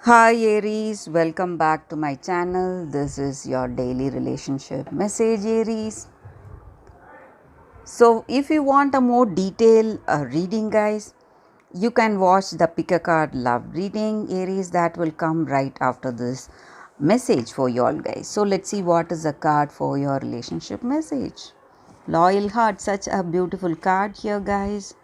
Hi Aries, welcome back to my channel. This is your daily relationship message, Aries. So, if you want a more detailed reading, guys, you can watch the pick a card love reading, Aries, that will come right after this message for you all, guys. So, let's see what is the card for your relationship message. Loyal heart, such a beautiful card here, guys.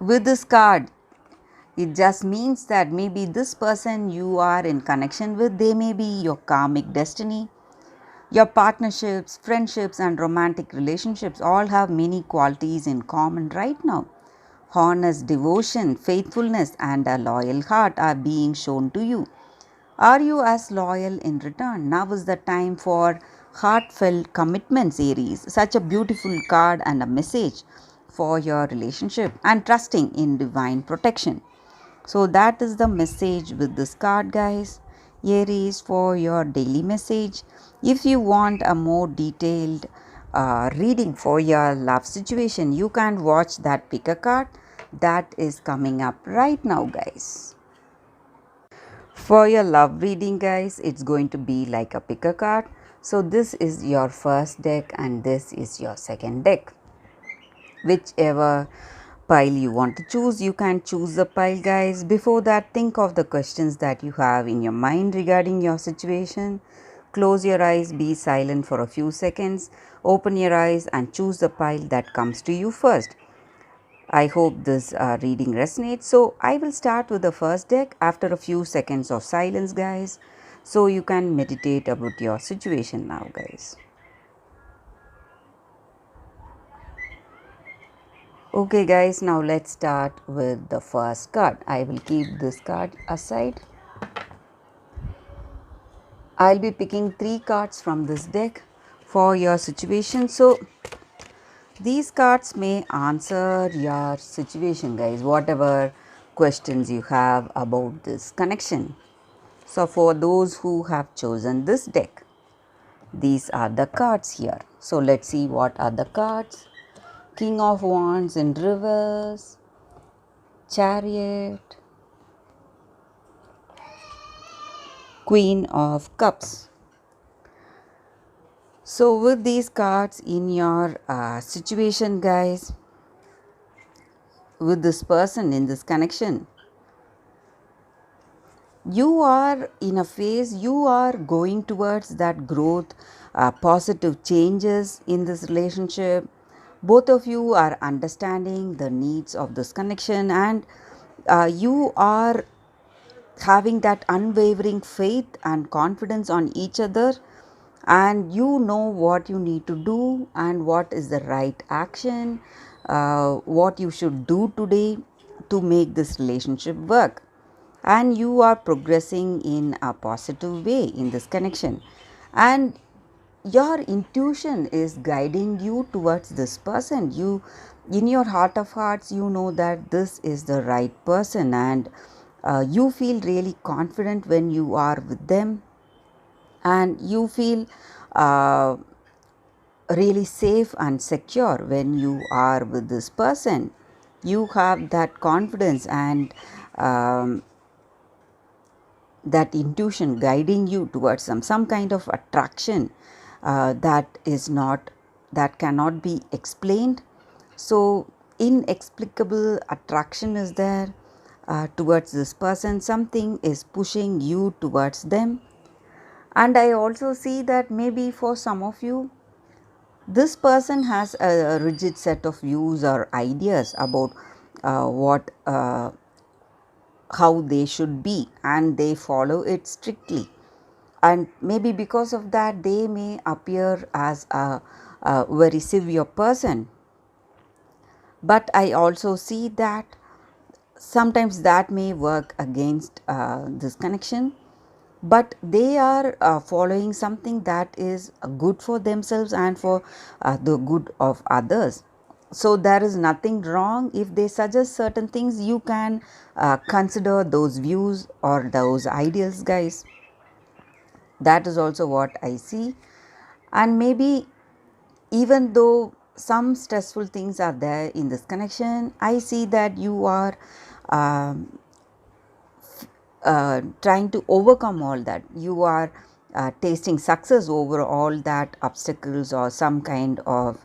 With this card, it just means that maybe this person you are in connection with, they may be your karmic destiny. Your partnerships, friendships, and romantic relationships all have many qualities in common right now. Honest devotion, faithfulness, and a loyal heart are being shown to you. Are you as loyal in return? Now is the time for heartfelt commitments, Aries. Such a beautiful card and a message for your relationship and trusting in divine protection. So that is the message with this card, guys. Aries, for your daily message. If you want a more detailed reading for your love situation, you can watch that pick a card that is coming up right now, guys. For your love reading, guys, it's going to be like a pick a card. So this is your first deck and this is your second deck. Whichever pile you want to choose, you can choose the pile, guys. Before that, think of the questions that you have in your mind regarding your situation. Close your eyes, be silent for a few seconds, open your eyes and choose the pile that comes to you first. I hope this reading resonates. So I will start with the first deck after a few seconds of silence, guys, so you can meditate about your situation now, guys. Okay guys, now let's start with the first card. I will keep this card aside. I'll be picking 3 cards from this deck for your situation. So these cards may answer your situation, guys, whatever questions you have about this connection. So for those who have chosen this deck, these are the cards here. So let's see what are the cards. King of Wands in reverse, Chariot, Queen of Cups. So with these cards in your situation, guys, with this person in this connection, you are in a phase, you are going towards that growth, positive changes in this relationship. Both of you are understanding the needs of this connection and you are having that unwavering faith and confidence on each other, and you know what you need to do and what is the right action, what you should do today to make this relationship work, and you are progressing in a positive way in this connection, and your intuition is guiding you towards this person. You, in your heart of hearts, you know that this is the right person, and you feel really confident when you are with them, and you feel uh, really safe and secure when you are with this person. You have that confidence and that intuition guiding you towards some kind of attraction that is not, that cannot be explained. So inexplicable attraction is there towards this person. Something is pushing you towards them, and I also see that maybe for some of you, this person has a rigid set of views or ideas about what how they should be, and they follow it strictly, and maybe because of that they may appear as a very severe person. But I also see that sometimes that may work against this connection, but they are following something that is good for themselves and for the good of others. So there is nothing wrong if they suggest certain things. You can consider those views or those ideals, guys. That is also what I see. And maybe even though some stressful things are there in this connection, I see that you are um, trying to overcome all that. You are tasting success over all that obstacles or some kind of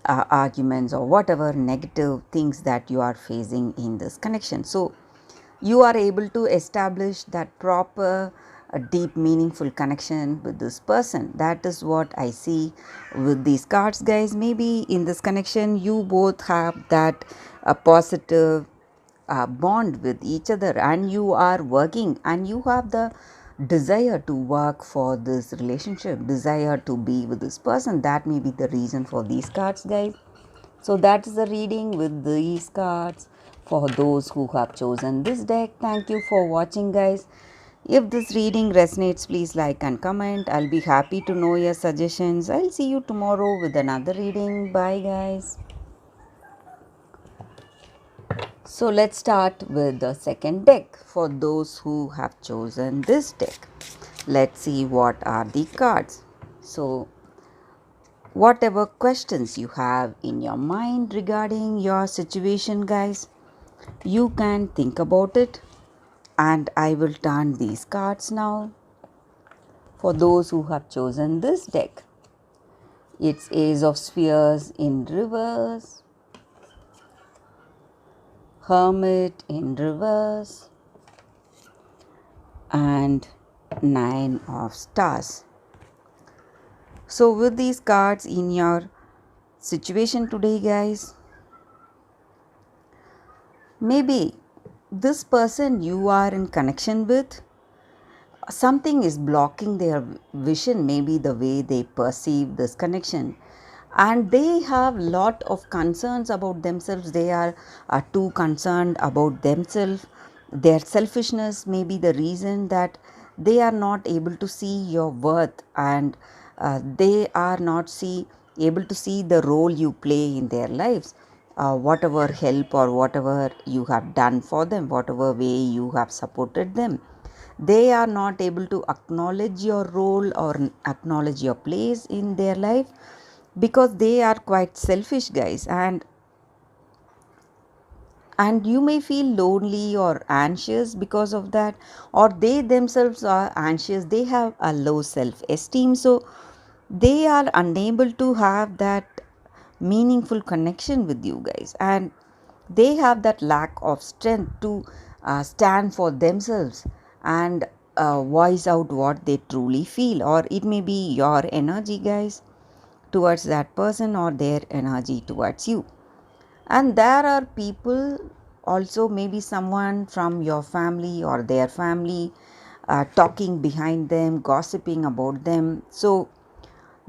arguments or whatever negative things that you are facing in this connection. So you are able to establish that proper deep meaningful connection with this person. That is what I see with these cards, guys. Maybe in this connection you both have that positive bond with each other, and you are working and you have the desire to work for this relationship, desire to be with this person. That may be the reason for these cards, guys. So that is the reading with these cards for those who have chosen this deck. Thank you for watching, guys. If this reading resonates, please like and comment. I'll be happy to know your suggestions. I'll see you tomorrow with another reading. Bye, guys. So let's start with the second deck for those who have chosen this deck. Let's see what are the cards. So whatever questions you have in your mind regarding your situation, guys, you can think about it, and I will turn these cards now for those who have chosen this deck. It's Ace of Spheres in reverse, Hermit in reverse, and Nine of Stars. So with these cards in your situation today, guys, maybe this person you are in connection with, something is blocking their vision, maybe the way they perceive this connection, and they have lot of concerns about themselves. They are too concerned about themselves. Their selfishness may be the reason that they are not able to see your worth, and they are not able to see the role you play in their lives. Whatever help or whatever you have done for them, whatever way you have supported them, they are not able to acknowledge your role or acknowledge your place in their life, because they are quite selfish, guys. And you may feel lonely or anxious because of that, or they themselves are anxious. They have a low self esteem, so they are unable to have that meaningful connection with you guys, and they have that lack of strength to stand for themselves and voice out what they truly feel. Or it may be your energy, guys, towards that person, or their energy towards you. And there are people also, maybe someone from your family or their family, talking behind them, gossiping about them. So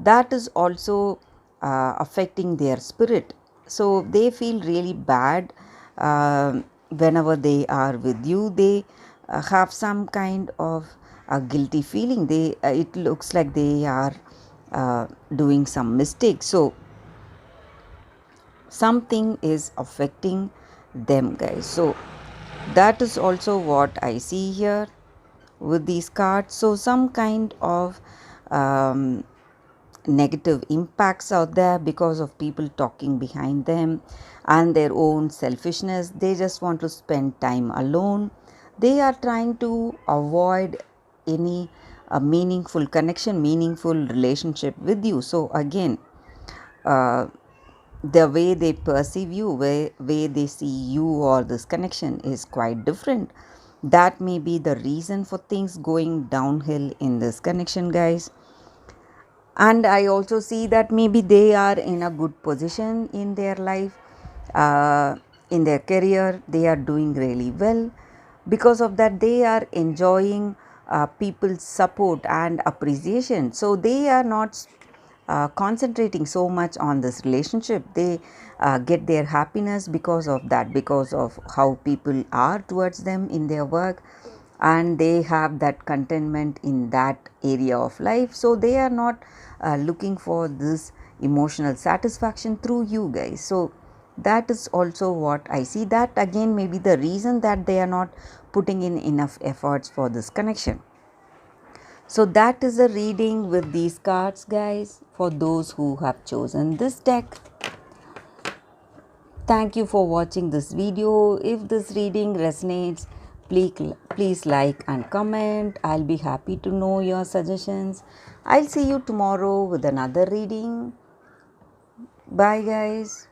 that is also affecting their spirit. So they feel really bad whenever they are with you. They have some kind of a guilty feeling. They it looks like they are doing some mistakes. So something is affecting them, guys. So that is also what I see here with these cards. So some kind of negative impacts out there because of people talking behind them and their own selfishness. They just want to spend time alone. They are trying to avoid any meaningful connection, meaningful relationship with you. So again, the way they perceive you, way they see you or this connection is quite different. That may be the reason for things going downhill in this connection, guys. And I also see that maybe they are in a good position in their life, in their career. They are doing really well. Because of that, they are enjoying people's support and appreciation. So they are not concentrating so much on this relationship. They get their happiness because of that, because of how people are towards them in their work, and they have that contentment in that area of life. So they are not looking for this emotional satisfaction through you guys. So that is also what I see. That again may be the reason that they are not putting in enough efforts for this connection. So that is the reading with these cards, guys, for those who have chosen this deck. Thank you for watching this video. If this reading resonates, Please like and comment. I'll be happy to know your suggestions. I'll see you tomorrow with another reading. Bye guys.